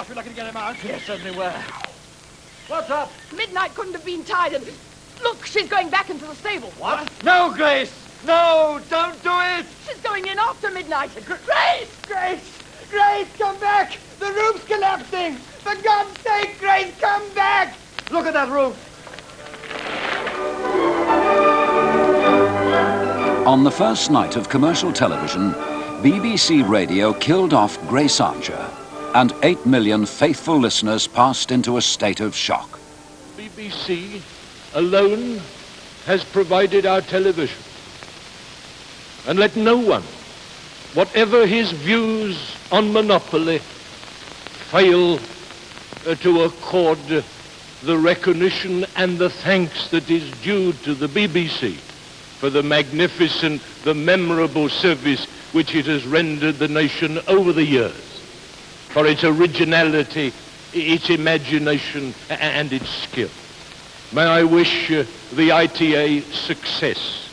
gosh, we're lucky to get him out. Yes, certainly were. What's up? Midnight couldn't have been tied. Look, she's going back into the stable. What? No, Grace! No, don't do it! She's going in after Midnight. Grace! Grace! Grace, come back! The roof's collapsing! For God's sake, Grace, come back! Look at that roof! On the first night of commercial television, BBC Radio killed off Grace Archer, and 8 million faithful listeners passed into a state of shock. BBC alone has provided our television. And let no one, whatever his views on monopoly, fail to accord the recognition and the thanks that is due to the BBC for the magnificent, the memorable service which it has rendered the nation over the years, for its originality, its imagination, and its skill. May I wish the ITA success,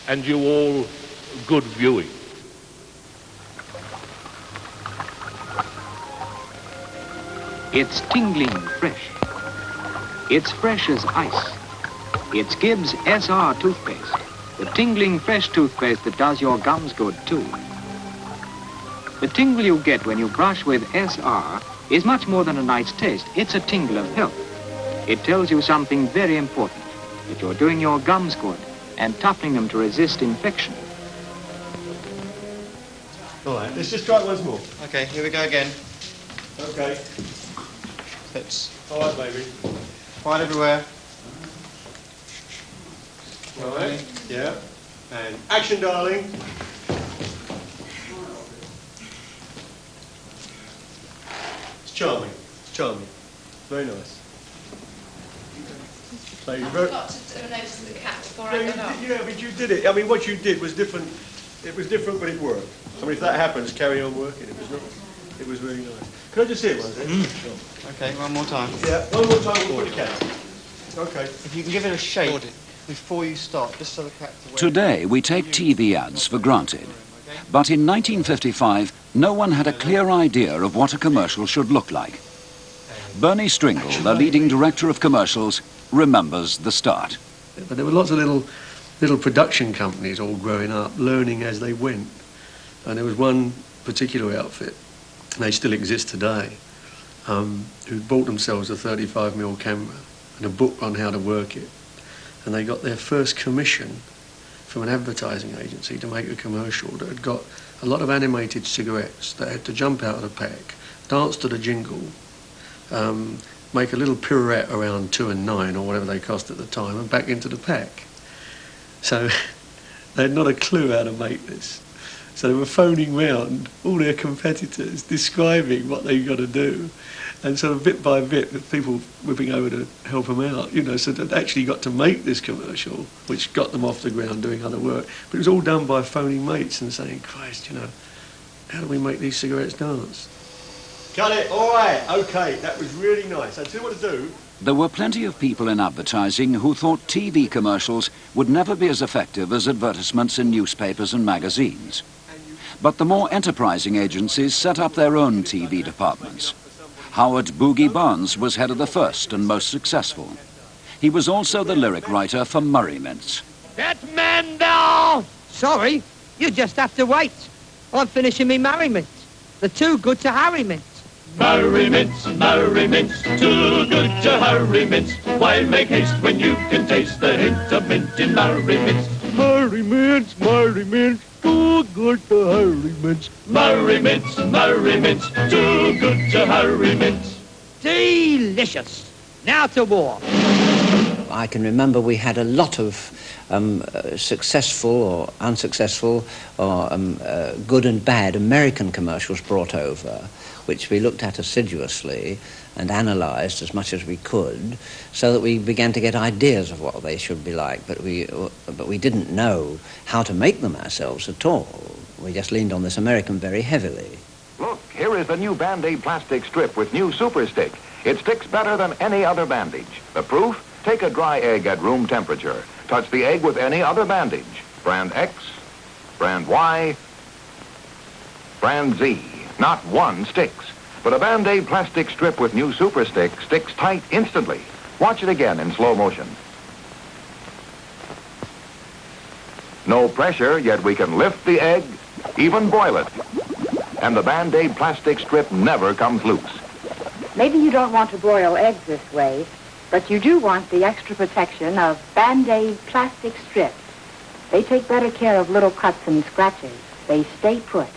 and you all good viewing. It's tingling fresh. It's fresh as ice. It's Gibbs SR toothpaste, the tingling fresh toothpaste that does your gums good too. The tingle you get when you brush with SR is much more than a nice taste. It's a tingle of health. It tells you something very important, that you're doing your gums good and toughening them to resist infection. All right, let's just try it once more. Okay, here we go again. Okay. Let's... All right, baby. Quiet everywhere. All right, yeah. And action, darling. It's charming. It's charming. Very nice. So you I've got to notice the cat before I get up. yeah, but you did it. I mean, what you did was different. It was different, but it worked. I mean, if that happens, carry on working. It was not. It was really nice. Can I just see it once? Sure. Okay, one more time. Yeah, one more time. We'll put the cat. Okay. If you can give it a shake before you start, just so the cat's aware. Today, we take TV ads for granted. But in 1955, no one had a clear idea of what a commercial should look like. Bernie Stringle, the leading director of commercials, remembers the start. But there were lots of little production companies all growing up, learning as they went. And there was one particular outfit, and they still exist today, who bought themselves a 35mm camera and a book on how to work it. And they got their first commission from an advertising agency to make a commercial that had got a lot of animated cigarettes that had to jump out of the pack, dance to the jingle, make a little pirouette around 2 and 9 or whatever they cost at the time, and back into the pack. So they had not a clue how to make this. So they were phoning round all their competitors, describing what they've got to do, and sort of bit by bit, with people whipping over to help them out, you know, so they actually got to make this commercial, which got them off the ground doing other work. But it was all done by phoning mates and saying, Christ, you know, how do we make these cigarettes dance? Cut it, all right, okay, that was really nice. I tell you what to do. There were plenty of people in advertising who thought TV commercials would never be as effective as advertisements in newspapers and magazines. But the more enterprising agencies set up their own TV departments. Howard Boogie Barnes was head of the first and most successful. He was also the lyric writer for Murray Mints. That man down! Sorry, you just have to wait. I'm finishing me Murray Mints. They're too good to Harry Mints. Murray Mints, too good to hurry mints. Why make haste when you can taste the hint of mint in Murray Mints? Murray Mints, too good to hurry mints. Murray Mints, too good to hurry mints. Delicious. Now to war. I can remember we had a lot of successful or unsuccessful or good and bad American commercials brought over, which we looked at assiduously and analysed as much as we could, so that we began to get ideas of what they should be like, but we didn't know how to make them ourselves at all. We just leaned on this American very heavily. Look, here is the new Band-Aid plastic strip with new Super Stick. It sticks better than any other bandage. The proof? Take a dry egg at room temperature. Touch the egg with any other bandage. Brand X, brand Y, brand Z. Not one sticks. But a Band-Aid plastic strip with new Super Stick sticks tight instantly. Watch it again in slow motion. No pressure, yet we can lift the egg, even boil it. And the Band-Aid plastic strip never comes loose. Maybe you don't want to broil eggs this way, but you do want the extra protection of Band-Aid plastic strips. They take better care of little cuts and scratches. They stay put.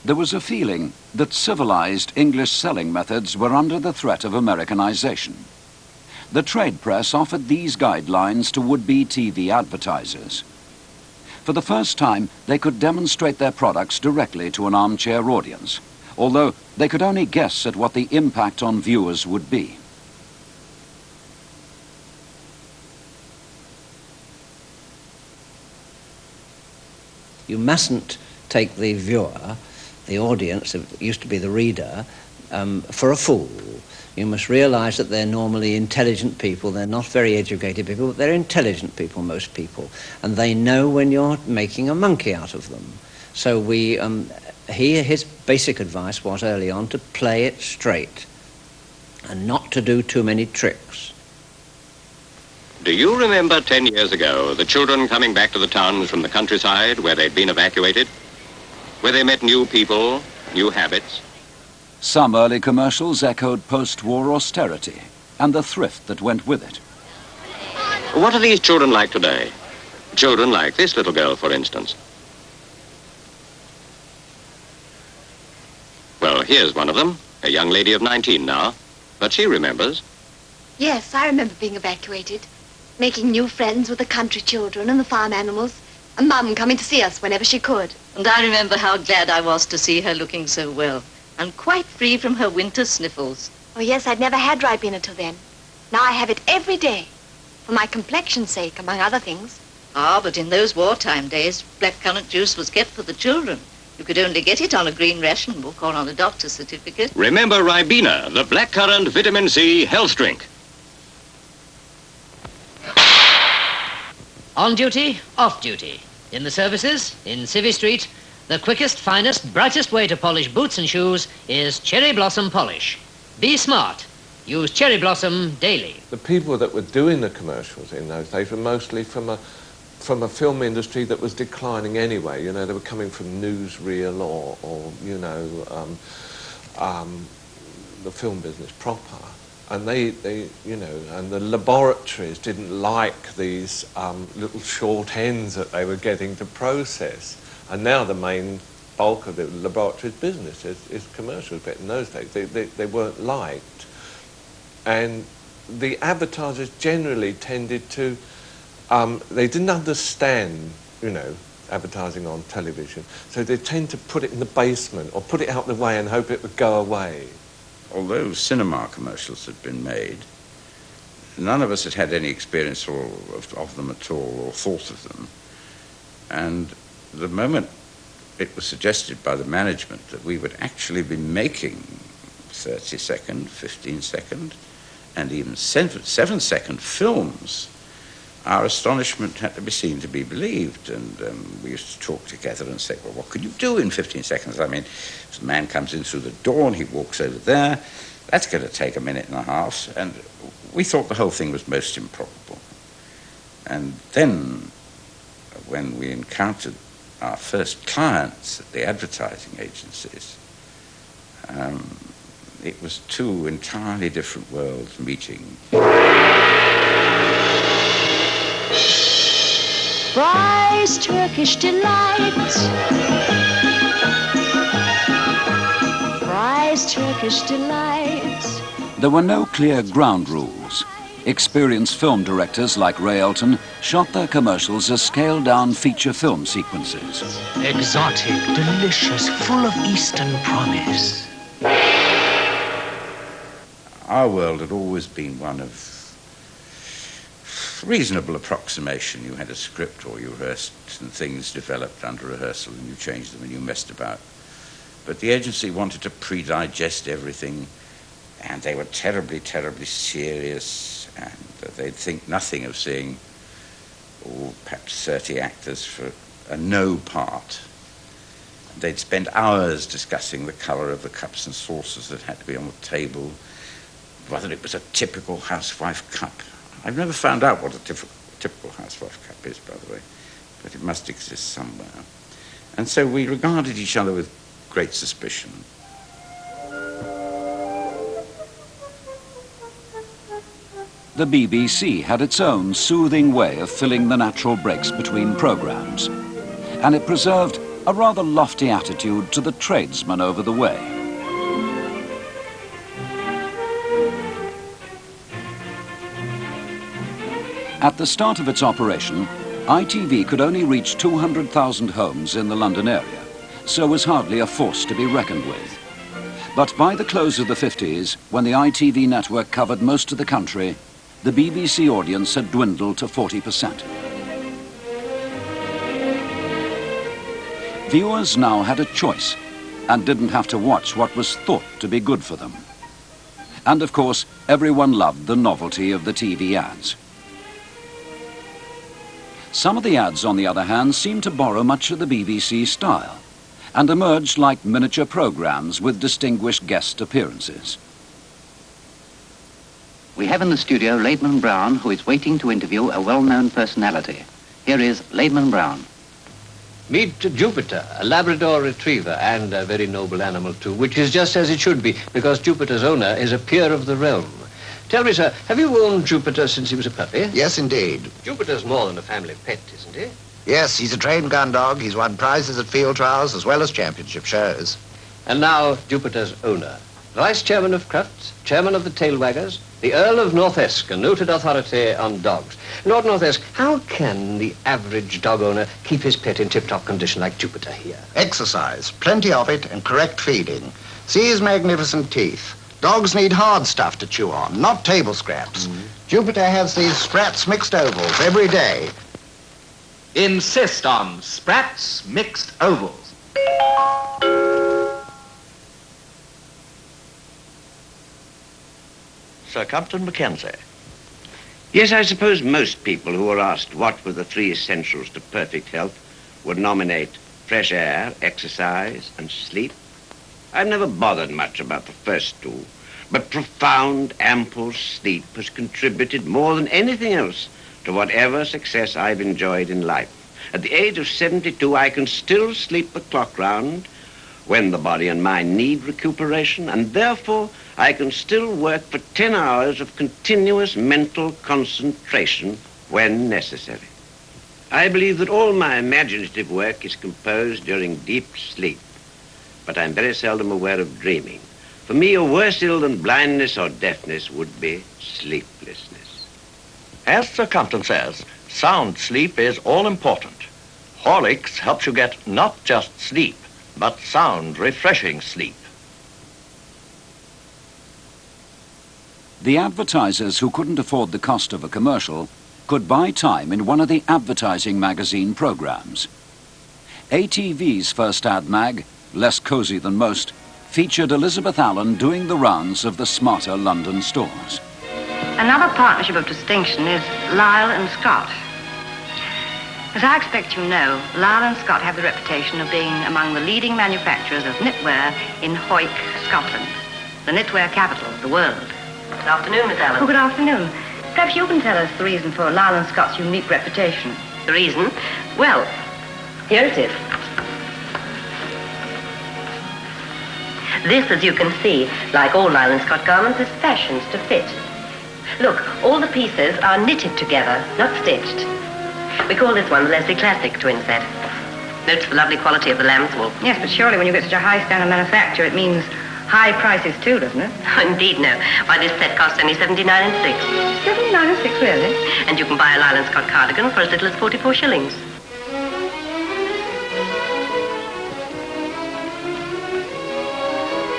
There was a feeling that civilized English selling methods were under the threat of Americanization. The trade press offered these guidelines to would-be TV advertisers. For the first time, they could demonstrate their products directly to an armchair audience, although they could only guess at what the impact on viewers would be. You mustn't take the viewer, the audience, it used to be the reader, for a fool. You must realize that they're normally intelligent people. They're not very educated people, but they're intelligent people, most people. And they know when you're making a monkey out of them. So his basic advice was early on to play it straight and not to do too many tricks. Do you remember 10 years ago the children coming back to the towns from the countryside where they'd been evacuated? Where they met new people, new habits? Some early commercials echoed post-war austerity and the thrift that went with it. What are these children like today? Children like this little girl, for instance. Well, here's one of them, a young lady of 19 now, but she remembers. Yes, I remember being evacuated, making new friends with the country children and the farm animals, and Mum coming to see us whenever she could. And I remember how glad I was to see her looking so well, and quite free from her winter sniffles. Oh, yes, I'd never had ribena till then. Now I have it every day, for my complexion's sake, among other things. Ah, but in those wartime days, blackcurrant juice was kept for the children. You could only get it on a green ration book or on a doctor's certificate. Remember Ribena, the blackcurrant vitamin C health drink. On duty, off duty. In the services, in Civvy Street, the quickest, finest, brightest way to polish boots and shoes is Cherry Blossom Polish. Be smart. Use Cherry Blossom daily. The people that were doing the commercials in those days were mostly from a film industry that was declining anyway. You know, they were coming from newsreel or you know, the film business proper. And they, you know, and the laboratories didn't like these little short ends that they were getting to process. And now the main bulk of the laboratory's business is commercials, but in those days they weren't liked. And the advertisers generally tended to, they didn't understand, you know, advertising on television, so they tend to put it in the basement or put it out the way and hope it would go away. Although cinema commercials had been made, none of us had had any experience of them at all or thought of them. And the moment it was suggested by the management that we would actually be making 30-second, 15-second, and even 7-second films, our astonishment had to be seen to be believed. And we used to talk together and say, well, what could you do in 15 seconds? I mean, if a man comes in through the door and he walks over there, that's going to take a minute and a half. And we thought the whole thing was most improbable. And then, when we encountered our first clients at the advertising agencies, it was two entirely different worlds meeting. Fry's Turkish Delight. Fry's Turkish Delight. There were no clear ground rules. Experienced film directors like Ray Elton shot their commercials as scaled-down feature film sequences. Exotic, delicious, full of Eastern promise. Our world had always been one of reasonable approximation. You had a script or you rehearsed and things developed under rehearsal and you changed them and you messed about. But the agency wanted to pre-digest everything, and they were terribly, terribly serious, and they'd think nothing of seeing perhaps 30 actors for a no part. They'd spend hours discussing the colour of the cups and saucers that had to be on the table, whether it was a typical housewife cup. I've never found out what a typical housewife cup is, by the way, but it must exist somewhere. And so we regarded each other with great suspicion. The BBC had its own soothing way of filling the natural breaks between programmes, and it preserved a rather lofty attitude to the tradesman over the way. At the start of its operation, ITV could only reach 200,000 homes in the London area, so was hardly a force to be reckoned with. But by the close of the 50s, when the ITV network covered most of the country, the BBC audience had dwindled to 40%. Viewers now had a choice and didn't have to watch what was thought to be good for them. And of course, everyone loved the novelty of the TV ads. Some of the ads, on the other hand, seemed to borrow much of the BBC style and emerged like miniature programmes with distinguished guest appearances. We have in the studio Laidman Brown, who is waiting to interview a well-known personality. Here is Laidman Brown. Meet Jupiter, a Labrador retriever, and a very noble animal too, which is just as it should be, because Jupiter's owner is a peer of the realm. Tell me, sir, have you owned Jupiter since he was a puppy? Yes, indeed. Jupiter's more than a family pet, isn't he? Yes, he's a trained gun dog. He's won prizes at field trials as well as championship shows. And now, Jupiter's owner. Vice Chairman of Crufts, Chairman of the Tailwaggers, the Earl of North Esk, a noted authority on dogs. Lord North Esk, how can the average dog owner keep his pet in tip-top condition like Jupiter here? Exercise, plenty of it, and correct feeding. See his magnificent teeth. Dogs need hard stuff to chew on, not table scraps. Jupiter has these Sprats mixed ovals every day. Insist on Sprats mixed ovals. Sir Compton Mackenzie. Yes, I suppose most people who are asked what were the three essentials to perfect health would nominate fresh air, exercise, and sleep. I've never bothered much about the first two, but profound, ample sleep has contributed more than anything else to whatever success I've enjoyed in life. At the age of 72, I can still sleep the clock round when the body and mind need recuperation, and therefore I can still work for 10 hours of continuous mental concentration when necessary. I believe that all my imaginative work is composed during deep sleep, but I'm very seldom aware of dreaming. For me, a worse ill than blindness or deafness would be sleeplessness. As Sir Compton says, sound sleep is all important. Horlicks helps you get not just sleep, but sound, refreshing sleep. The advertisers who couldn't afford the cost of a commercial could buy time in one of the advertising magazine programs. ATV's first ad mag, less cosy than most, featured Elizabeth Allen doing the rounds of the smarter London stores. Another partnership of distinction is Lyle and Scott. As I expect you know, Lyle and Scott have the reputation of being among the leading manufacturers of knitwear in Hawick, Scotland, the knitwear capital of the world. Good afternoon, Miss Allen. Oh, good afternoon. Perhaps you can tell us the reason for Lyle and Scott's unique reputation. The reason? Well, Here it is. This, as you can see, like all Lyle and Scott garments, is fashioned to fit. Look, all the pieces are knitted together, not stitched. We call this one the Leslie Classic twin set. Notice the lovely quality of the lamb's wool. yes, but surely when you get such a high standard manufacture, it means high prices too, doesn't it? Indeed, no. Why, this set costs only 79 and 6. 79 and 6, really? And you can buy a Lyle and Scott cardigan for as little as 44 shillings.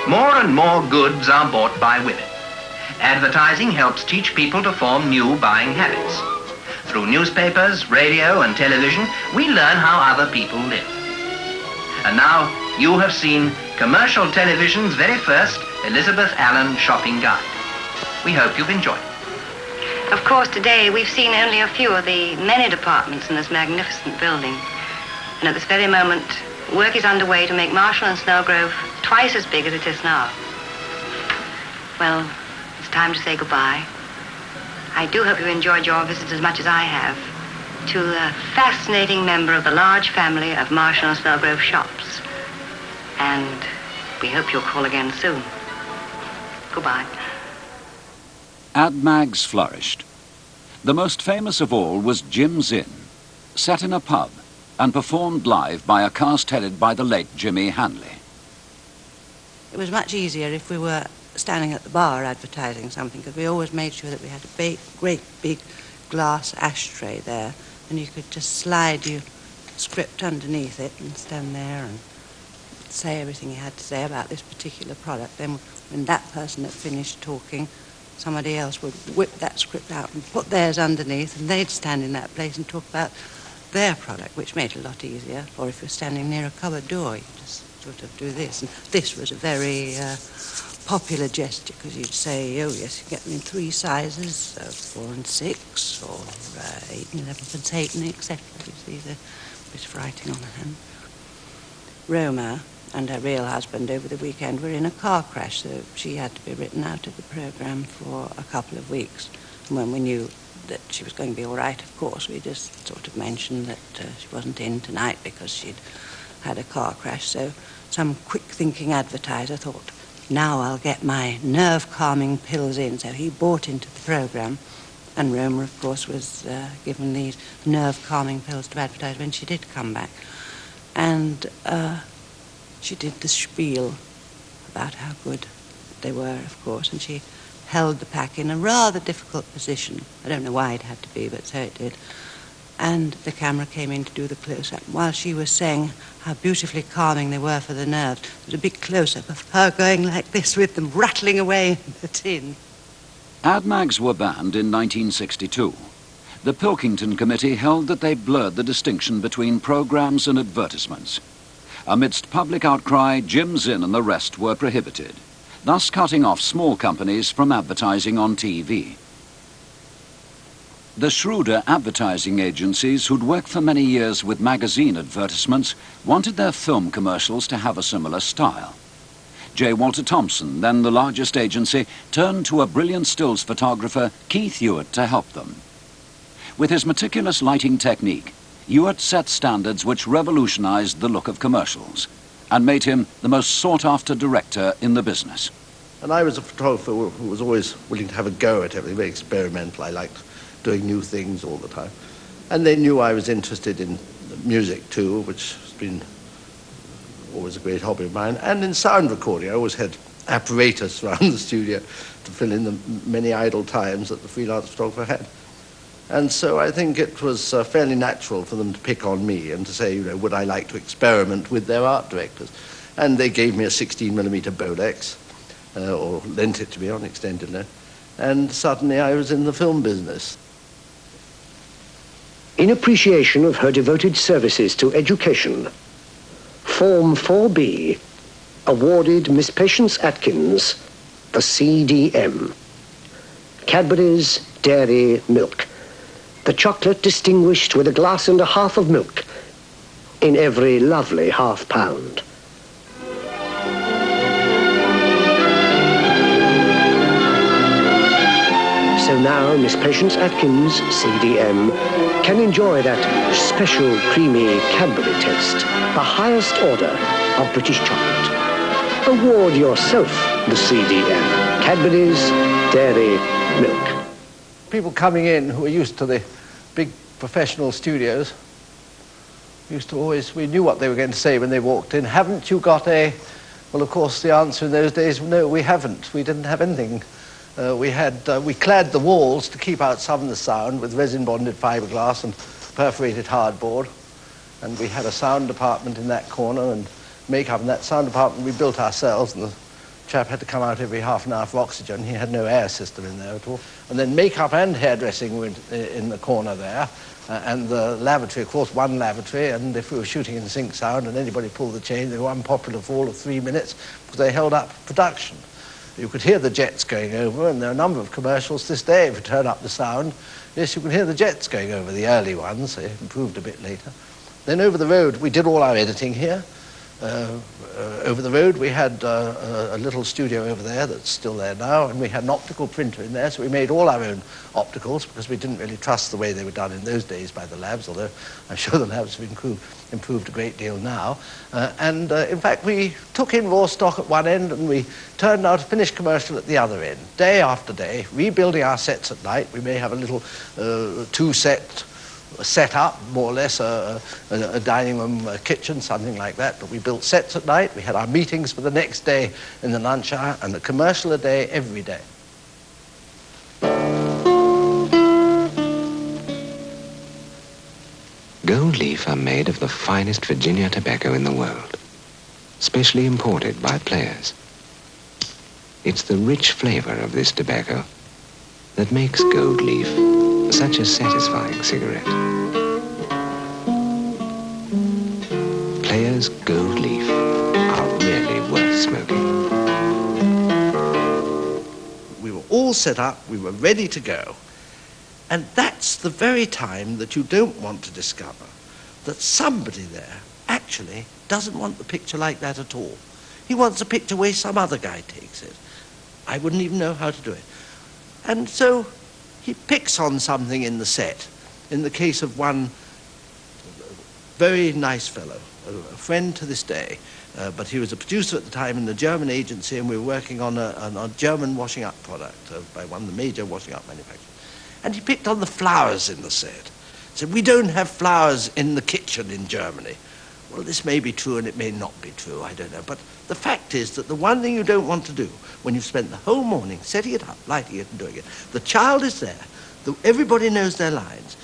More and more goods are bought by women. Advertising helps teach people to form new buying habits. Through newspapers, radio, and television, we learn how other people live. And now, you have seen commercial television's very first Elizabeth Allen shopping guide. We hope you've enjoyed it. Of course, today we've seen only a few of the many departments in this magnificent building. And at this very moment, Work is underway to make Marshall and Snellgrove twice as big as it is now. Well, it's time to say goodbye. I do hope you enjoyed your visit as much as I have to a fascinating member of the large family of Marshall and Snellgrove shops. And we hope you'll call again soon. Goodbye. Ad mags flourished. The most famous of all was Jim Zinn, set in a pub and performed live by a cast headed by the late Jimmy Hanley. It was much easier if we were standing at the bar advertising something, because we always made sure that we had a great big glass ashtray there, and you could just slide your script underneath it and stand there and say everything you had to say about this particular product. Then when that person had finished talking, somebody else would whip that script out and put theirs underneath, and they'd stand in that place and talk about their product, which made it a lot easier. Or if you're standing near a cupboard door, you just sort of do this. And this was a very popular gesture, because you'd say, oh yes, you get them in 3 sizes, 4 and 6, or 8 and 11.8, etc. You see the bit of writing on the hand. Roma and her real husband over the weekend were in a car crash, so she had to be written out of the programme for a couple of weeks. And when we knew that she was going to be all right, of course, we just sort of mentioned that she wasn't in tonight because she'd had a car crash. So some quick-thinking advertiser thought, now I'll get my nerve-calming pills in. So he bought into the programme, and Roma, of course, was given these nerve-calming pills to advertise when she did come back. And she did the spiel about how good they were, of course, and she held the pack in a rather difficult position. I don't know why it had to be, but so it did. And the camera came in to do the close-up. While she was saying how beautifully calming they were for the nerves, there was a big close-up of her going like this with them, rattling away in the tin. Ad mags were banned in 1962. The Pilkington Committee held that they blurred the distinction between programmes and advertisements. Amidst public outcry, Jim Zinn and the rest were prohibited, thus cutting off small companies from advertising on TV. The shrewder advertising agencies who'd worked for many years with magazine advertisements wanted their film commercials to have a similar style. J. Walter Thompson, then the largest agency, turned to a brilliant stills photographer, Keith Hewitt, to help them. With his meticulous lighting technique, Hewitt set standards which revolutionized the look of commercials and made him the most sought-after director in the business. And I was a photographer who was always willing to have a go at everything, very experimental. I liked doing new things all the time. And they knew I was interested in music too, which has been always a great hobby of mine, and in sound recording. I always had apparatus around the studio to fill in the many idle times that the freelance photographer had. And so I think it was fairly natural for them to pick on me and to say, you know, would I like to experiment with their art directors? And they gave me a 16mm Bolex, or lent it to me on extended loan, and suddenly I was in the film business. In appreciation of her devoted services to education, Form 4B awarded Miss Patience Atkins the CDM. Cadbury's Dairy Milk. The chocolate distinguished with a glass and a half of milk in every lovely half-pound. So now Miss Patience Atkins, CDM, can enjoy that special creamy Cadbury taste, the highest order of British chocolate. Award yourself the CDM, Cadbury's Dairy Milk. People coming in who were used to the big professional studios we knew what they were going to say when they walked in. Haven't you got a... Well, of course, the answer in those days, no, we haven't. We didn't have anything. We clad the walls to keep out some of the sound with resin-bonded fiberglass and perforated hardboard. And we had a sound department in that corner and makeup. And that sound department we built ourselves, and the chap had to come out every half an hour for oxygen. He had no air system in there at all. And then makeup and hairdressing were in the corner there. And the lavatory, of course, one lavatory. And if we were shooting in sync sound and anybody pulled the chain, they were unpopular for all of 3 minutes because they held up production. You could hear the jets going over, and there are a number of commercials to this day. If you turn up the sound, yes, you can hear the jets going over, the early ones. They improved a bit later. Then over the road, we did all our editing here. Over the road we had a little studio over there that's still there now, and we had an optical printer in there, so we made all our own opticals because we didn't really trust the way they were done in those days by the labs, although I'm sure the labs have improved a great deal now. In fact, we took in raw stock at one end and we turned out a finished commercial at the other end, day after day, rebuilding our sets at night. We may have a little set up, more or less, a dining room, a kitchen, something like that. But we built sets at night. We had our meetings for the next day in the lunch hour, and a commercial a day every day. Gold leaf are made of the finest Virginia tobacco in the world, specially imported by players. It's the rich flavor of this tobacco that makes gold leaf such a satisfying cigarette. Players Gold Leaf are really worth smoking. We were all set up, we were ready to go. And that's the very time that you don't want to discover that somebody there actually doesn't want the picture like that at all. He wants a picture where some other guy takes it. I wouldn't even know how to do it. And so he picks on something in the set. In the case of one very nice fellow, a friend to this day, but he was a producer at the time in the German agency, and we were working on a German washing up product by one of the major washing up manufacturers. And he picked on the flowers in the set. He said, we don't have flowers in the kitchen in Germany. Well, this may be true and it may not be true, I don't know. But the fact is that the one thing you don't want to do when you've spent the whole morning setting it up, lighting it and doing it, the child is there, everybody knows their lines,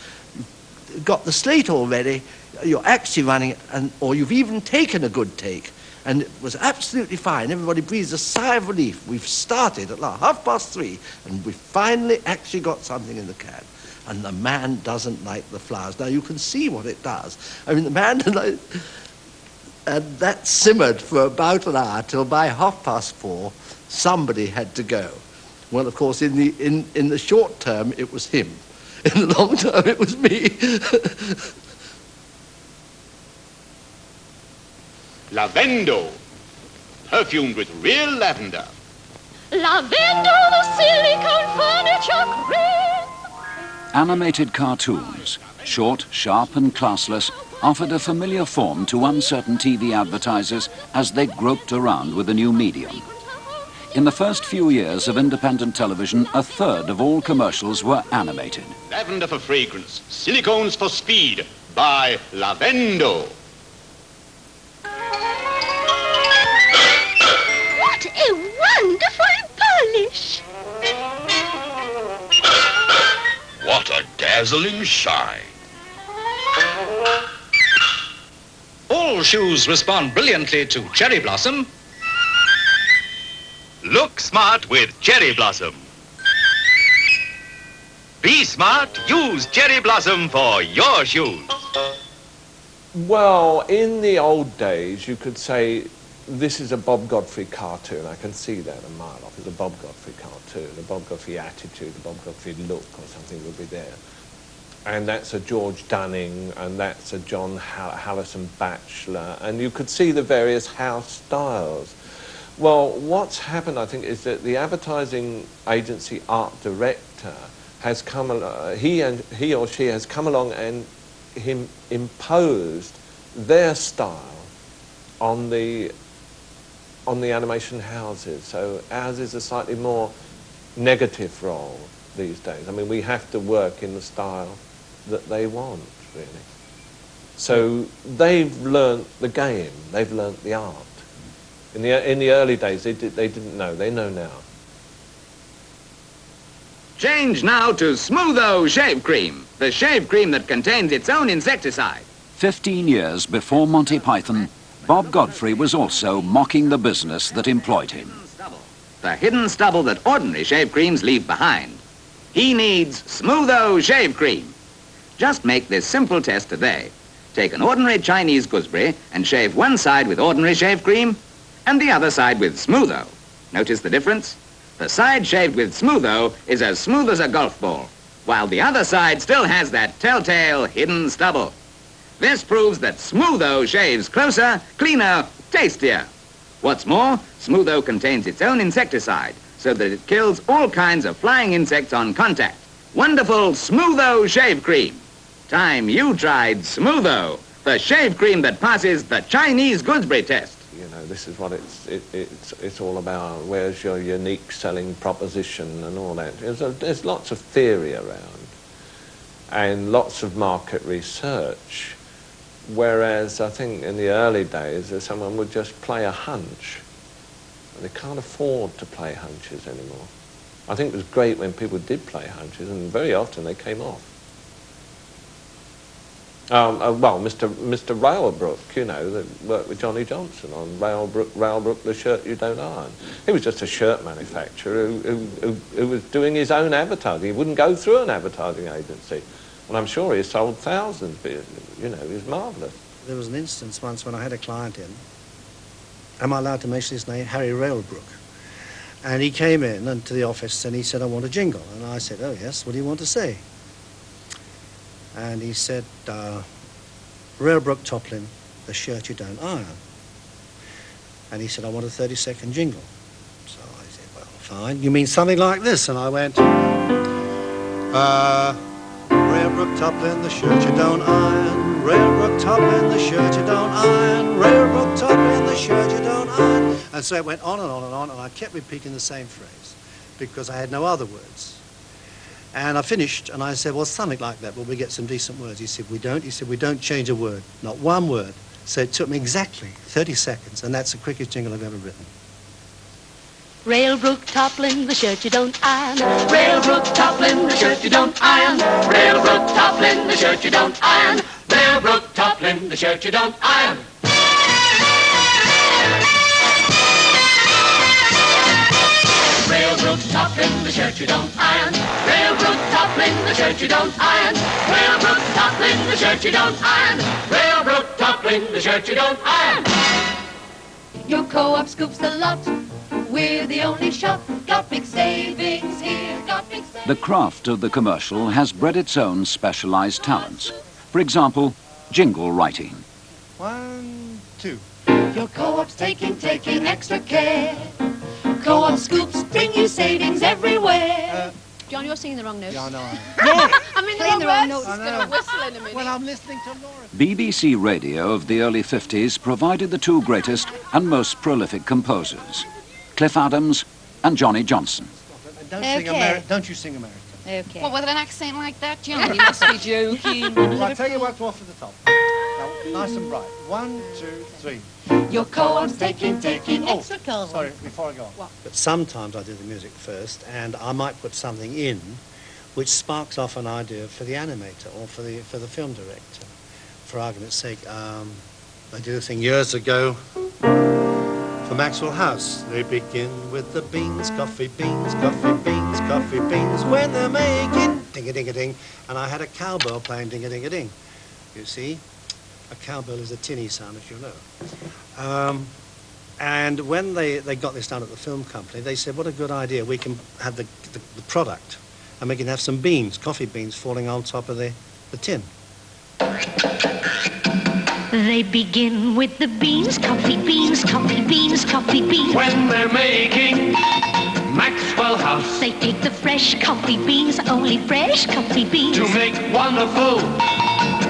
you've got the slate all ready, you're actually running it, or you've even taken a good take, and it was absolutely fine. Everybody breathes a sigh of relief. We've started at 3:30, and we finally actually got something in the can. And the man doesn't like the flowers. Now, you can see what it does. I mean, the man and that simmered for about an hour till by 4:30, somebody had to go. Well, of course, in the short term, it was him. In the long term, it was me. Lavendo, perfumed with real lavender. Lavendo, the silicone furniture cream. Animated cartoons, short, sharp and classless, offered a familiar form to uncertain TV advertisers as they groped around with a new medium. In the first few years of independent television, a third of all commercials were animated. Lavender for fragrance, silicones for speed, by Lavendo. What a wonderful polish! What a dazzling shine! All shoes respond brilliantly to Cherry Blossom. Look smart with Cherry Blossom. Be smart, use Cherry Blossom for your shoes. Well, in the old days, you could say this is a Bob Godfrey cartoon. I can see that a mile off. It's a Bob Godfrey cartoon. The Bob Godfrey attitude, the Bob Godfrey look or something will be there. And that's a George Dunning, and that's a John Hallison Batchelor, and you could see the various house styles. Well, what's happened, I think, is that the advertising agency art director has come, he or she has come along and imposed their style on the animation houses. So ours is a slightly more negative role these days. I mean, we have to work in the style that they want, really. So they've learnt the game, they've learnt the art. In the early days, they didn't know. They know now. Change now to Smootho Shave Cream, the shave cream that contains its own insecticide. 15 years before Monty Python, Bob Godfrey was also mocking the business that employed him. The hidden stubble that ordinary shave creams leave behind. He needs Smootho Shave Cream. Just make this simple test today. Take an ordinary Chinese gooseberry and shave one side with ordinary shave cream and the other side with Smootho. Notice the difference? The side shaved with Smootho is as smooth as a golf ball, while the other side still has that telltale hidden stubble. This proves that Smootho shaves closer, cleaner, tastier. What's more, Smootho contains its own insecticide, so that it kills all kinds of flying insects on contact. Wonderful Smootho shave cream. Time you tried Smootho, the shave cream that passes the Chinese gooseberry test. You know, this is what it's all about. Where's your unique selling proposition and all that? There's lots of theory around and lots of market research. Whereas I think in the early days, someone would just play a hunch. And they can't afford to play hunches anymore. I think it was great when people did play hunches, and very often they came off. Well, Mr. Railbrook, you know, that worked with Johnny Johnson on Railbrook, the shirt you don't iron. He was just a shirt manufacturer who was doing his own advertising. He wouldn't go through an advertising agency. And I'm sure he sold thousands, but, you know, he was marvellous. There was an instance once when I had a client in. Am I allowed to mention his name? Harry Railbrook. And he came in to the office and he said, I want a jingle. And I said, oh, yes, what do you want to say? And he said, Railbrook Toplin, the shirt you don't iron. And he said, I want a 30-second jingle. So I said, well, fine. You mean something like this? And I went, Railbrook Toplin, the shirt you don't iron. Railbrook Toplin, the shirt you don't iron. Railbrook Toplin, the shirt you don't iron. And so it went on and on and on, and I kept repeating the same phrase because I had no other words. And I finished, and I said, well, something like that. Will we get some decent words? He said, we don't. He said, we don't change a word, not one word. So it took me exactly 30 seconds, and that's the quickest jingle I've ever written. Railbrook Toplin, the shirt you don't iron. Railbrook Toplin, the shirt you don't iron. Railbrook Toplin, the shirt you don't iron. Railbrook Toplin, the shirt you don't iron. Railbrook Toplin, the shirt you don't iron. Railbrook Toplin, the shirt you don't iron. Railbrook Toplin, the shirt you don't iron. Railbrook Toplin, the shirt you don't iron. Your co-op scoops a lot. We're the only shop. Got big savings here. Got big savings. The craft of the commercial has bred its own specialized talents. For example, jingle writing. 1, 2. Your co-op's taking extra care. Co-op scoops bring you savings everywhere. John, you're singing the wrong notes. Yeah, I know. Yeah, I'm in the wrong notes. I It's going to whistle in a minute. Well, I'm listening to Laura. BBC Radio of the early 50s provided the two greatest and most prolific composers, Cliff Adams and Johnny Johnson. Don't sing American. Don't you sing American. Okay. Well, with an accent like that, John, you must be joking. Well, I'll tell you what to offer the top. Now, nice and bright. 1, 2, 3. Your co-op's taking extra Oh, sorry, before I go on. What? But sometimes I do the music first, and I might put something in which sparks off an idea for the animator or for the film director. For argument's sake, I did a thing years ago for Maxwell House. They begin with the beans, coffee beans, coffee beans, coffee beans, when they're making ding-a-ding-a-ding. And I had a cowbell playing ding-a-ding-a-ding. You see? A cowbell is a tinny sound, if you know. And when they got this done at the film company, they said, what a good idea. We can have the product, and we can have some beans, coffee beans, falling on top of the tin. They begin with the beans, coffee beans, coffee beans, coffee beans. When they're making Maxwell House, They take the fresh coffee beans, only fresh coffee beans. to make wonderful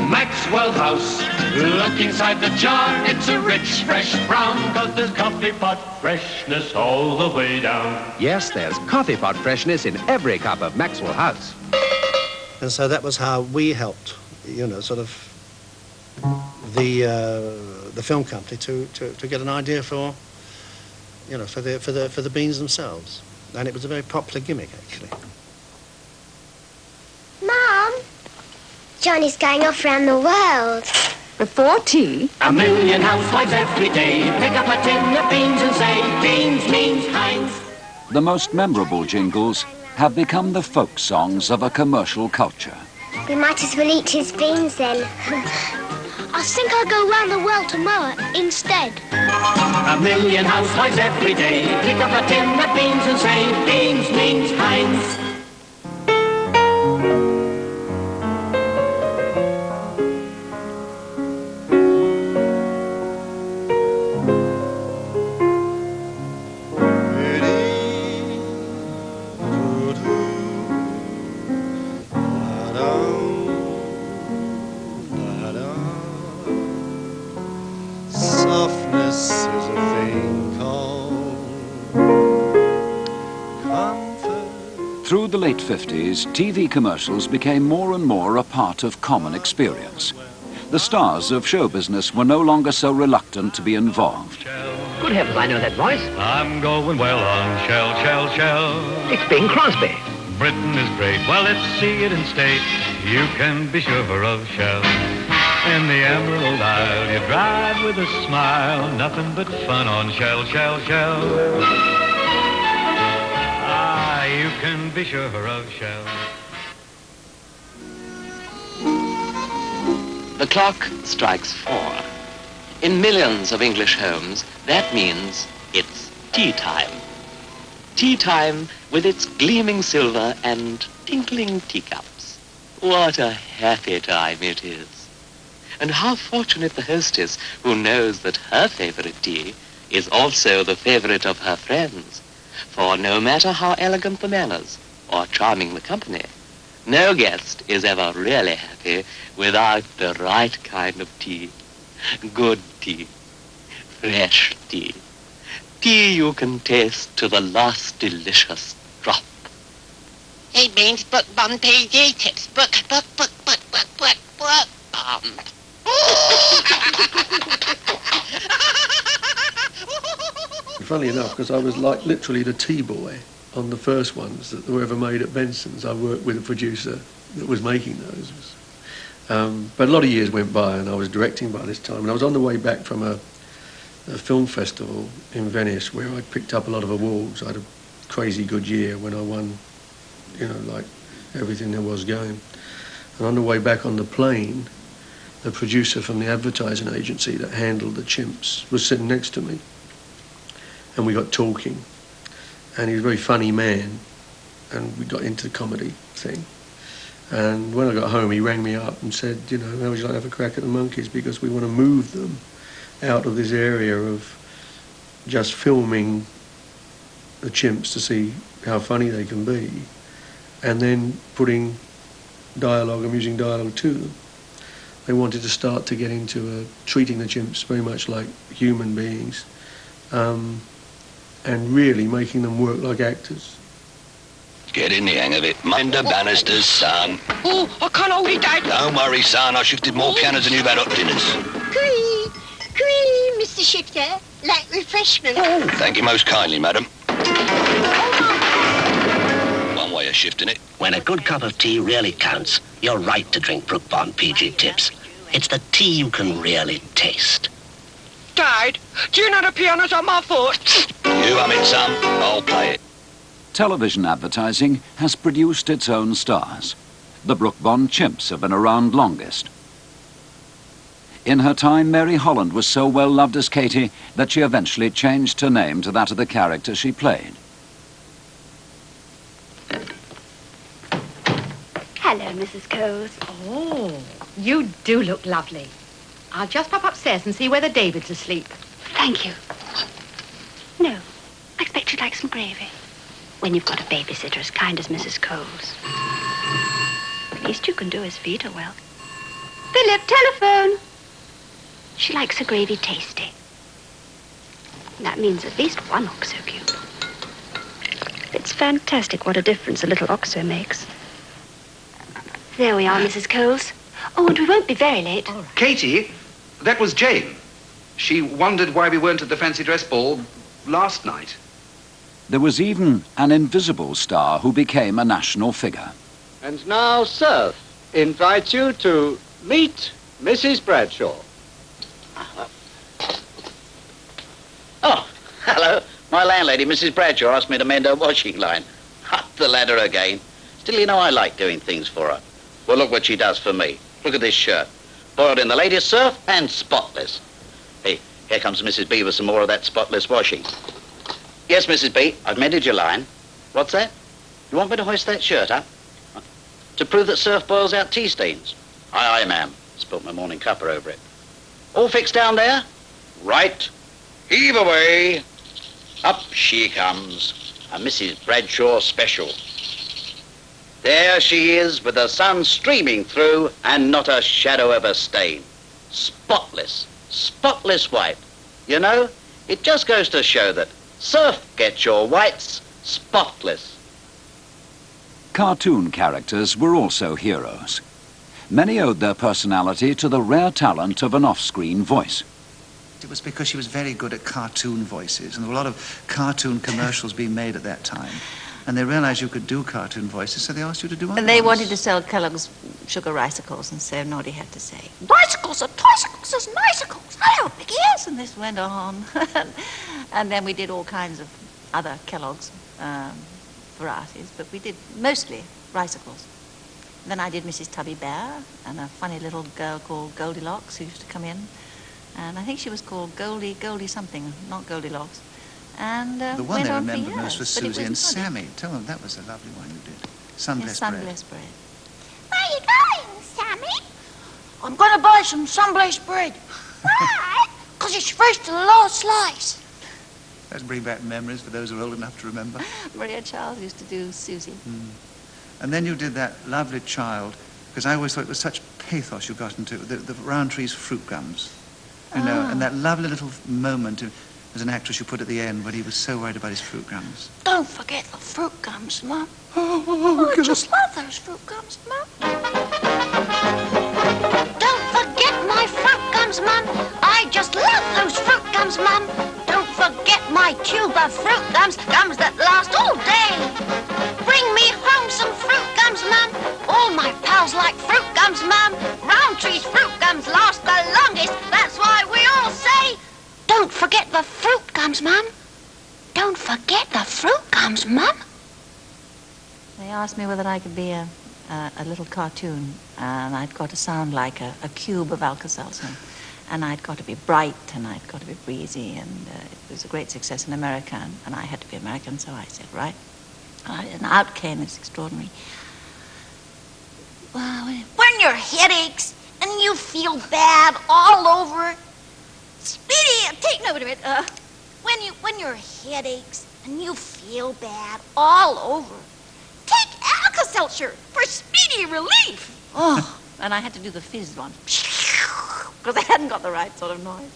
Maxwell House. Look inside the jar, it's a rich, fresh brown, 'cause there's coffee pot freshness all the way down. Yes, there's coffee pot freshness in every cup of Maxwell House. And so that was how we helped, you know, sort of the film company to get an idea for, you know, for the beans themselves. And it was a very popular gimmick, actually. Mom, Johnny's going off round the world. Before tea? A million housewives every day pick up a tin of beans and say, beans means Heinz. The most memorable jingles have become the folk songs of a commercial culture. We might as well eat his beans then. I think I'll go round the world tomorrow instead. A million housewives every day pick up a tin of beans and say, beans means Heinz. Through the late 50s, TV commercials became more and more a part of common experience. The stars of show business were no longer so reluctant to be involved. Good heavens, I know that voice. I'm going well on Shell, Shell, Shell. It's Bing Crosby. Britain is great. Well, let's see it in state. You can be sure of Shell. In the Emerald Isle, you drive with a smile. Nothing but fun on Shell, Shell, Shell. Ah, you can be sure of Shell. The clock strikes 4. In millions of English homes, that means it's tea time. Tea time with its gleaming silver and tinkling teacups. What a happy time it is. And how fortunate the hostess who knows that her favorite tea is also the favorite of her friends. For no matter how elegant the manners or charming the company, no guest is ever really happy without the right kind of tea. Good tea. Fresh tea. Tea you can taste to the last delicious drop. It means book bum PG tips. Book. Funny enough, because I was like literally the tea boy on the first ones that were ever made at Benson's. I worked with a producer that was making those. But a lot of years went by and I was directing by this time. And I was on the way back from a film festival in Venice where I picked up a lot of awards. I had a crazy good year when I won, you know, like everything there was going. And on the way back on the plane, the producer from the advertising agency that handled the chimps was sitting next to me. And we got talking. And he was a very funny man. And we got into the comedy thing. And when I got home, he rang me up and said, you know, how would you like to have a crack at the monkeys? Because we want to move them out of this area of just filming the chimps to see how funny they can be, and then putting dialogue and using dialogue to them. They wanted to start to get into treating the chimps very much like human beings, and really making them work like actors. Get in the hang of it. Mind the banisters, son. Oh, I can't hold it, Dad. Don't worry, son. I shifted more pianos than you've had hot dinners. Cree, Mr. Shifter. Like refreshment. Oh, thank you most kindly, madam. One way of shifting it. When a good cup of tea really counts, you're right to drink Brook Bond PG Tips. It's the tea you can really taste. Dad, do you know the piano's on my foot? You hum it, son. I'll play it. Television advertising has produced its own stars. The Brook Bond chimps have been around longest. In her time, Mary Holland was so well loved as Katie that she eventually changed her name to that of the character she played. Hello, Mrs. Coles. Oh, you do look lovely. I'll just pop upstairs and see whether David's asleep. Thank you. No, I expect you'd like some gravy. When you've got a babysitter as kind as Mrs. Coles. The least you can do is feed her well. Philip, telephone. She likes her gravy tasty. That means at least one OXO cube. It's fantastic what a difference a little OXO makes. There we are, Mrs. Coles. Oh, and we won't be very late. Katie, that was Jane. She wondered why we weren't at the fancy dress ball last night. There was even an invisible star who became a national figure. And now, Seth invites you to meet Mrs. Bradshaw. Oh, hello. My landlady, Mrs. Bradshaw, asked me to mend her washing line. Up the ladder again. Still, you know, I like doing things for her. Well, look what she does for me. Look at this shirt. Boiled in the latest surf and spotless. Hey, here comes Mrs. B with some more of that spotless washing. Yes, Mrs. B, I've mended your line. What's that? You want me to hoist that shirt up? To prove that surf boils out tea stains? Aye, aye, ma'am. Spilt my morning cuppa over it. All fixed down there? Right. Heave away. Up she comes. A Mrs. Bradshaw special. There she is with the sun streaming through and not a shadow of a stain. Spotless. Spotless white. You know, it just goes to show that surf gets your whites spotless. Cartoon characters were also heroes. Many owed their personality to the rare talent of an off-screen voice. It was because she was very good at cartoon voices, and there were a lot of cartoon commercials being made at that time. And they realized you could do cartoon voices, so they asked you to do other And they ones. wanted to sell Kellogg's sugar ricicles, and so nobody had to say, bicycles are tricycles as nicicles. Hello, Mickey, yes. And this went on. And then we did all kinds of other Kellogg's varieties, but we did mostly ricicles. Then I did Mrs. Tubby Bear and a funny little girl called Goldilocks who used to come in. And I think she was called Goldie something, not Goldilocks. And The one went they on for remembered most years, was but it Susie and funny. Sammy. Tell them that was a lovely one you did. Sunblessed bread. Sunblessed bread. Where are you going, Sammy? I'm going to buy some sunblessed bread. Why? Because it's fresh to the last slice. Let's bring back memories for those who are old enough to remember. Maria Charles used to do Susie. And then you did that lovely child, because I always thought it was such pathos you got into, the Roundtree's fruit gums. You know, and that lovely little moment as an actress you put at the end when he was so worried about his fruit gums. Don't forget the fruit gums, Mum. I just love those fruit gums, Mum. Don't forget my fruit gums, Mum. I just love those fruit gums, Mum. Don't forget my tube of fruit gums, gums that last all day. Bring me home some fruit gums, Mum. All my pals like fruit gums, Mum. Roundtree's fruit gums last the longest. That's why we all say, don't forget the fruit gums, Mum. Don't forget the fruit gums, Mum. They asked me whether I could be a little cartoon, and I'd got to sound like a cube of Alka-Seltzer. And I'd got to be bright, and I'd got to be breezy, and it was a great success in America, and I had to be American, so I said, right. And out came this extraordinary. Well, when your head aches and you feel bad all over, Speedy, take note of it. When your head aches and you feel bad all over, take Alka-Seltzer for speedy relief. Oh, and I had to do the fizz one. Because I hadn't got the right sort of noise.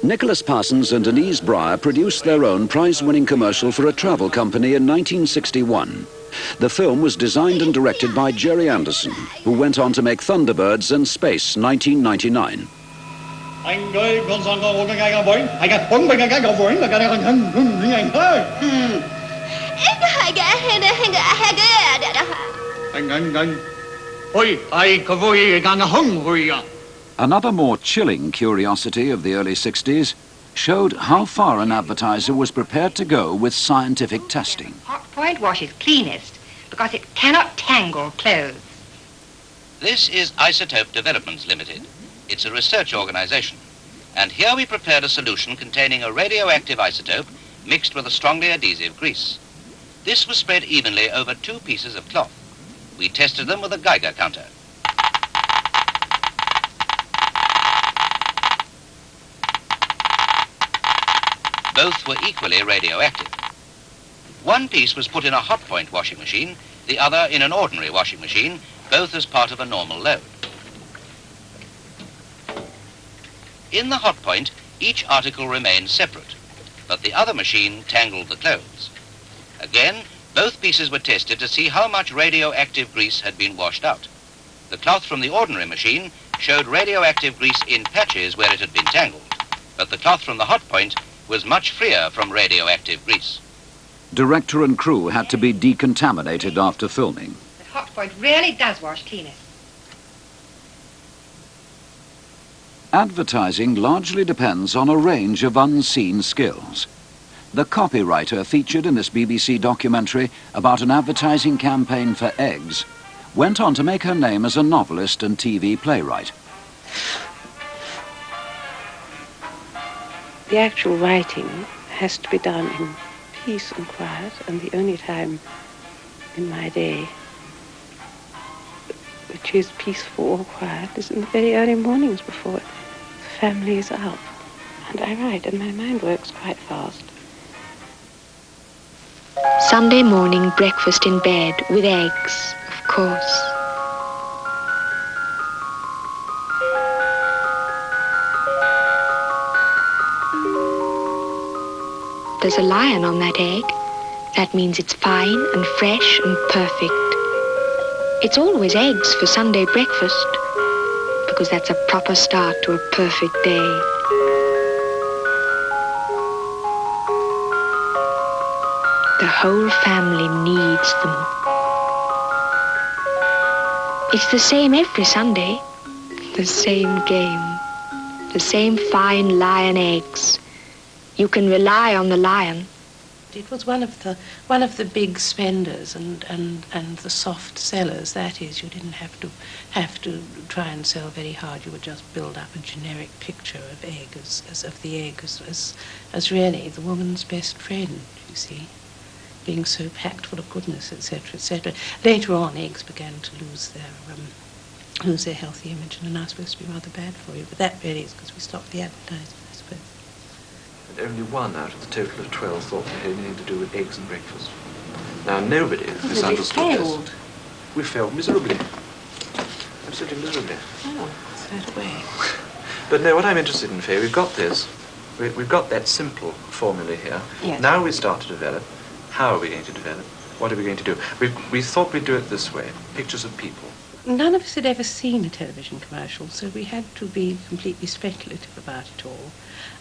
Nicholas Parsons and Denise Breyer produced their own prize-winning commercial for a travel company in 1961. The film was designed and directed by Jerry Anderson, who went on to make Thunderbirds and Space 1999. Another more chilling curiosity of the early 60s showed how far an advertiser was prepared to go with scientific testing. Hot point wash is cleanest because it cannot tangle clothes. This is Isotope Developments Limited. It's a research organization. And here we prepared a solution containing a radioactive isotope mixed with a strongly adhesive grease. This was spread evenly over 2 pieces of cloth. We tested them with a Geiger counter. Both were equally radioactive. One piece was put in a hot point washing machine, the other in an ordinary washing machine, both as part of a normal load. In the hot point, each article remained separate, but the other machine tangled the clothes. Again, both pieces were tested to see how much radioactive grease had been washed out. The cloth from the ordinary machine showed radioactive grease in patches where it had been tangled, but the cloth from the hot point was much freer from radioactive grease. Director and crew had to be decontaminated after filming. The hot point really does wash cleanest. Advertising largely depends on a range of unseen skills. The copywriter featured in this BBC documentary about an advertising campaign for eggs went on to make her name as a novelist and TV playwright. The actual writing has to be done in peace and quiet, and the only time in my day which is peaceful or quiet is in the very early mornings before the family is up. And I write, and my mind works quite fast. Sunday morning breakfast in bed with eggs, of course. there's a lion on that egg, that means it's fine and fresh and perfect. It's always eggs for Sunday breakfast, because that's a proper start to a perfect day. The whole family needs them. It's the same every Sunday. The same game. The same fine lion eggs. You can rely on the lion. It was one of the big spenders and the soft sellers. That is, you didn't have to try and sell very hard. You would just build up a generic picture of the egg as really the woman's best friend, you see, being so packed full of goodness, etc., etc. Later on, eggs began to lose their healthy image and are now supposed to be rather bad for you. But that really is because we stopped the advertising, I suppose. And only one out of the total of 12 thought they had anything to do with eggs and breakfast. Now, nobody misunderstood this. We failed miserably. Absolutely miserably. Oh, it's that way. But no, what I'm interested in, Faye, we've got this. We've got that simple formula here. Yes. Now we start to develop. How are we going to develop? What are we going to do? We thought we'd do it this way. Pictures of people. None of us had ever seen a television commercial, so we had to be completely speculative about it all.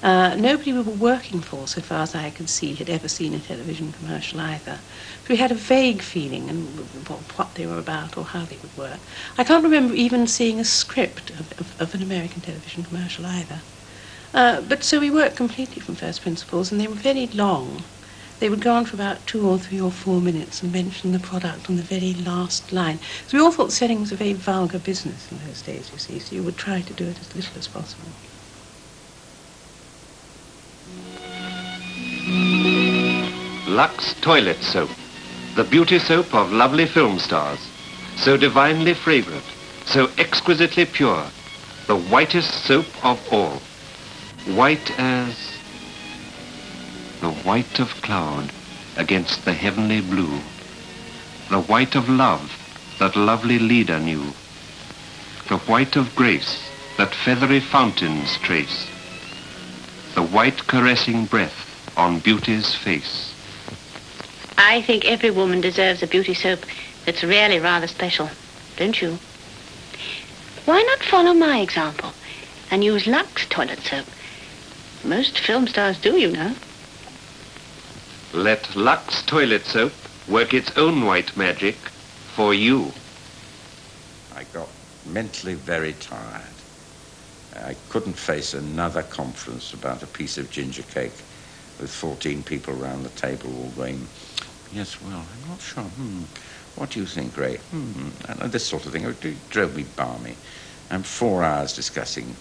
Nobody we were working for, so far as I could see, had ever seen a television commercial either. So we had a vague feeling and what they were about or how they would work. I can't remember even seeing a script of an American television commercial either. But so we worked completely from first principles, and they were very long. They would go on for about 2 or 3 or 4 minutes and mention the product on the very last line. So we all thought selling was a very vulgar business in those days, you see, so you would try to do it as little as possible. Lux Toilet Soap, the beauty soap of lovely film stars. So divinely fragrant, so exquisitely pure, the whitest soap of all. White as the white of cloud against the heavenly blue. The white of love that lovely leader knew. The white of grace that feathery fountains trace. The white caressing breath on beauty's face. I think every woman deserves a beauty soap that's really rather special, don't you? Why not follow my example and use Lux toilet soap? Most film stars do, you know. Let Lux Toilet Soap work its own white magic for you. I got mentally very tired. I couldn't face another conference about a piece of ginger cake with 14 people around the table all going, yes, well, I'm not sure. What do you think, Ray? And this sort of thing. It drove me balmy. And 4 hours discussing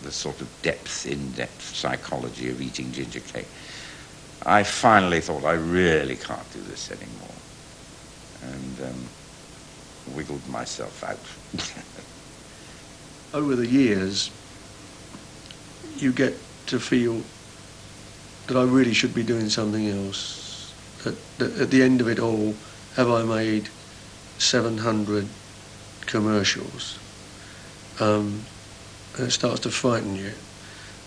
the sort of in-depth psychology of eating ginger cake. I finally thought, I really can't do this anymore. And wiggled myself out. Over the years, you get to feel that I really should be doing something else. That at the end of it all, have I made 700 commercials? And it starts to frighten you,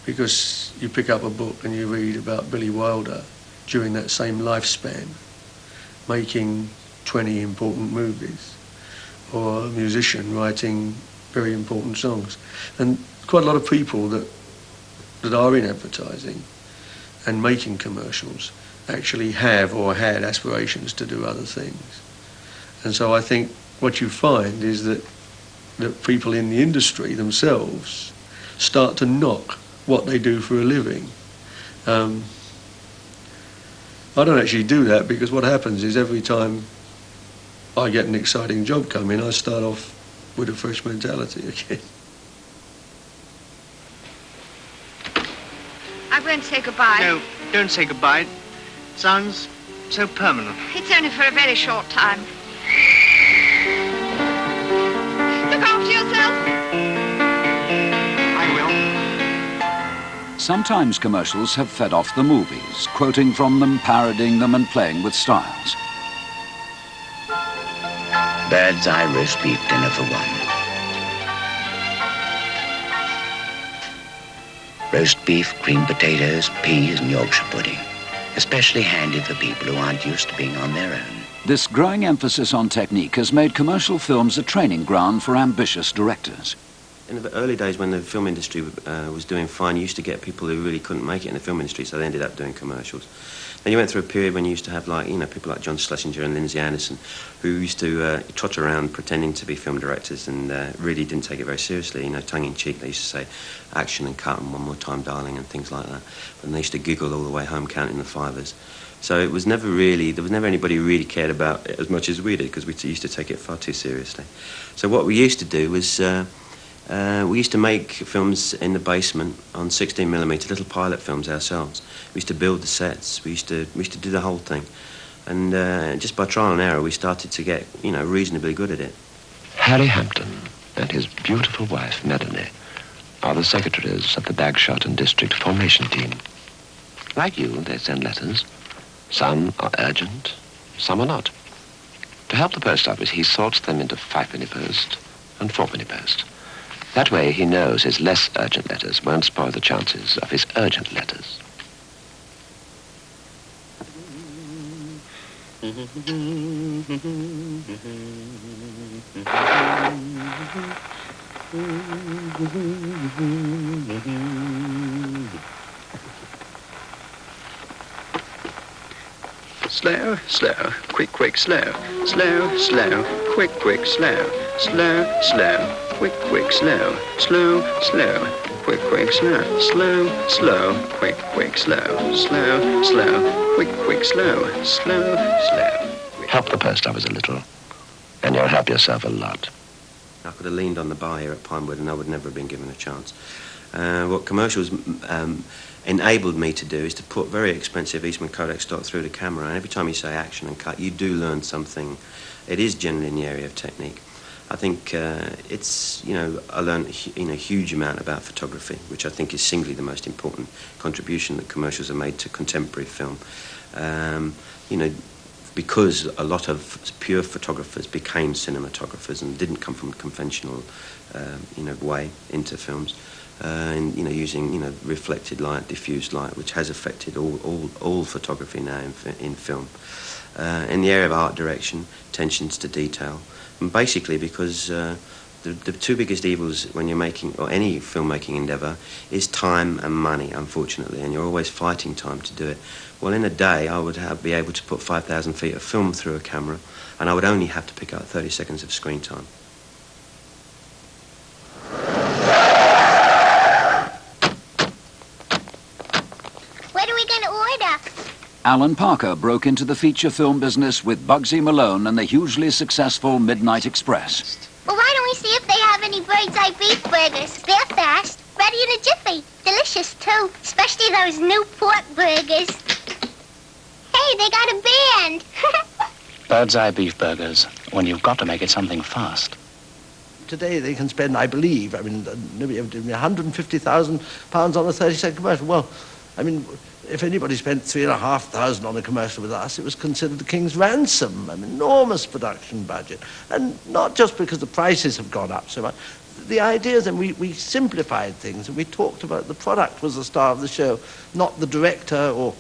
because you pick up a book and you read about Billy Wilder during that same lifespan making 20 important movies, or a musician writing very important songs. And quite a lot of people that are in advertising and making commercials actually have or had aspirations to do other things. And so I think what you find is that people in the industry themselves start to knock what they do for a living. I don't actually do that, because what happens is every time I get an exciting job coming, I start off with a fresh mentality again. I'm going to say goodbye. No, don't say goodbye. It sounds so permanent. It's only for a very short time. Look after yourself. Sometimes commercials have fed off the movies, quoting from them, parodying them and playing with styles. Bird's eye roast beef dinner for 1. Roast beef, creamed potatoes, peas and Yorkshire pudding. especially handy for people who aren't used to being on their own. This growing emphasis on technique has made commercial films a training ground for ambitious directors. In the early days when the film industry was doing fine, you used to get people who really couldn't make it in the film industry, so they ended up doing commercials. Then you went through a period when you used to have, like, people like John Schlesinger and Lindsay Anderson, who used to trot around pretending to be film directors and really didn't take it very seriously. Tongue-in-cheek, they used to say action and cut and one more time, darling, and things like that. And they used to giggle all the way home counting the fivers. So it was never really, there was never anybody who really cared about it as much as we did, because we used to take it far too seriously. So what we used to do was we used to make films in the basement on 16mm, little pilot films ourselves. We used to build the sets. We used to do the whole thing, and just by trial and error, we started to get reasonably good at it. Harry Hampton and his beautiful wife Melanie are the secretaries of the Bagshot and District Formation Team. Like you, they send letters. Some are urgent, some are not. To help the post office, he sorts them into 5-penny post and 4-penny post. That way, he knows his less urgent letters won't spoil the chances of his urgent letters. Slow, slow, quick, quick, slow. Slow, slow, quick, quick, slow. Slow, slow, quick, quick, slow. Slow, slow, quick, quick, slow. Slow, slow, quick, quick, slow. Slow, slow, quick, quick, slow. Slow, slow. Help the post office a little, and you'll help yourself a lot. I could have leaned on the bar here at Pinewood and I would never have been given a chance. What commercials enabled me to do is to put very expensive Eastman Kodak stock through the camera, and every time you say action and cut, you do learn something. It is generally in the area of technique. I think it's, I learned a huge amount about photography, which I think is singly the most important contribution that commercials have made to contemporary film. Because a lot of pure photographers became cinematographers and didn't come from a conventional, way into films. Using reflected light, diffused light, which has affected all photography now in film. In the area of art direction, attentions to detail, and basically because the two biggest evils when you're making, or any filmmaking endeavour, is time and money, unfortunately, and you're always fighting time to do it. Well, in a day, I would be able to put 5,000 feet of film through a camera, and I would only have to pick up 30 seconds of screen time. What are we going to order? Alan Parker broke into the feature film business with Bugsy Malone and the hugely successful Midnight Express. Well, why don't we see if they have any bird's eye beef burgers? They're fast, ready in a jiffy. Delicious, too, especially those new pork burgers. Hey, they got a band. Bird's eye beef burgers, when you've got to make it something fast. Today they can spend, I believe, £150,000 on a 30-second commercial. Well, if anybody spent £3,500 on a commercial with us, it was considered the king's ransom, an enormous production budget. And not just because the prices have gone up so much. The ideas, and we simplified things, and we talked about the product was the star of the show, not the director or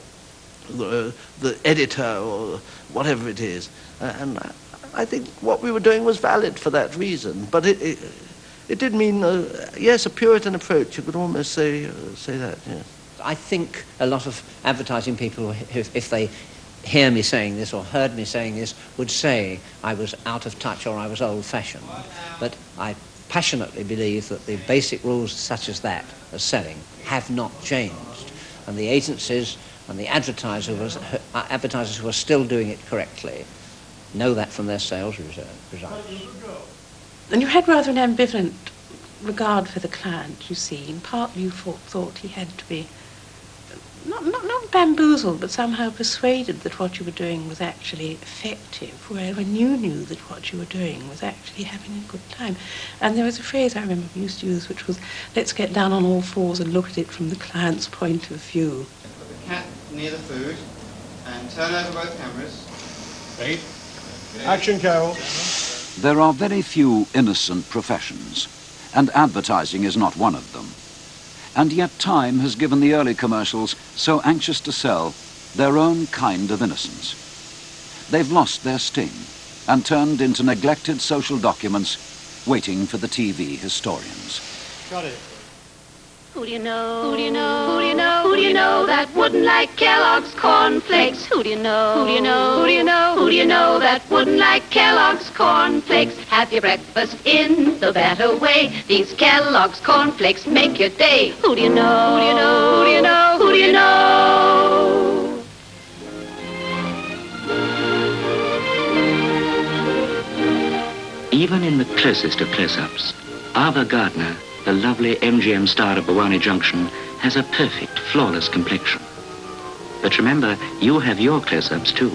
the editor or whatever it is. And I think what we were doing was valid for that reason. But it did mean, yes, a Puritan approach. You could almost say that, yes. I think a lot of advertising people, if they hear me saying this or heard me saying this, would say I was out of touch or I was old-fashioned. But I passionately believe that the basic rules such as that, as selling, have not changed. And the agencies and the advertisers who are still doing it correctly know that from their sales results. And you had rather an ambivalent regard for the client, you see. In part you thought he had to be not bamboozled, but somehow persuaded that what you were doing was actually effective, when you knew that what you were doing was actually having a good time. And there was a phrase I remember we used to use, which was, let's get down on all fours and look at it from the client's point of view. Put the cat near the food and turn over both cameras. Ready? Action, Carol. There are very few innocent professions, and advertising is not one of them. And yet time has given the early commercials, so anxious to sell, their own kind of innocence. They've lost their sting and turned into neglected social documents waiting for the TV historians. Got it. Who do you know? Who do you know? Who do you know? Who do you know that wouldn't like Kellogg's cornflakes? Who do you know? Who do you know? Who do you know? Who do you know that wouldn't like Kellogg's cornflakes? Have your breakfast in the better way. These Kellogg's cornflakes make your day. Who do you know? Who do you know? Who do you know? Who do you know? Even in the closest of close-ups, Ava Gardner, the lovely MGM star of Bawani Junction, has a perfect, flawless complexion. But remember, you have your close-ups too.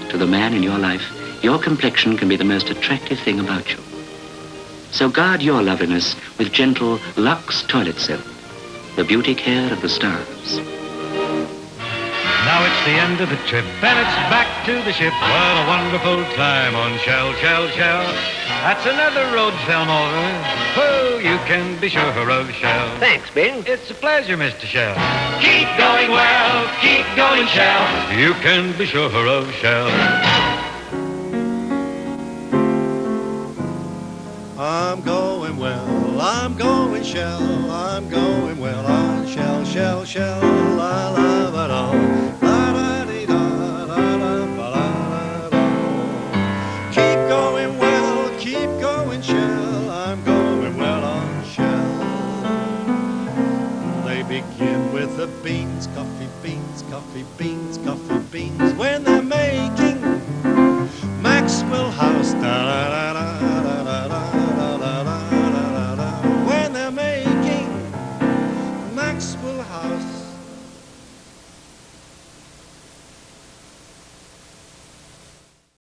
To the man in your life, your complexion can be the most attractive thing about you. So guard your loveliness with gentle Lux toilet soap, the beauty care of the stars. Now it's the end of the trip, and it's back to the ship. What a wonderful time on Shell, Shell, Shell. That's another road film over. Oh, you can be sure of Shell. Thanks, Bing. It's a pleasure, Mr. Shell. Keep going well, keep going, Shell. You can be sure of Shell. I'm going well, I'm going Shell, I'm going well on Shell, Shell, Shell, la la ba da, la da dee da, la la ba la da. Keep going well, keep going Shell, I'm going well on Shell. They begin with the beans, coffee beans, coffee beans, coffee beans. When they're making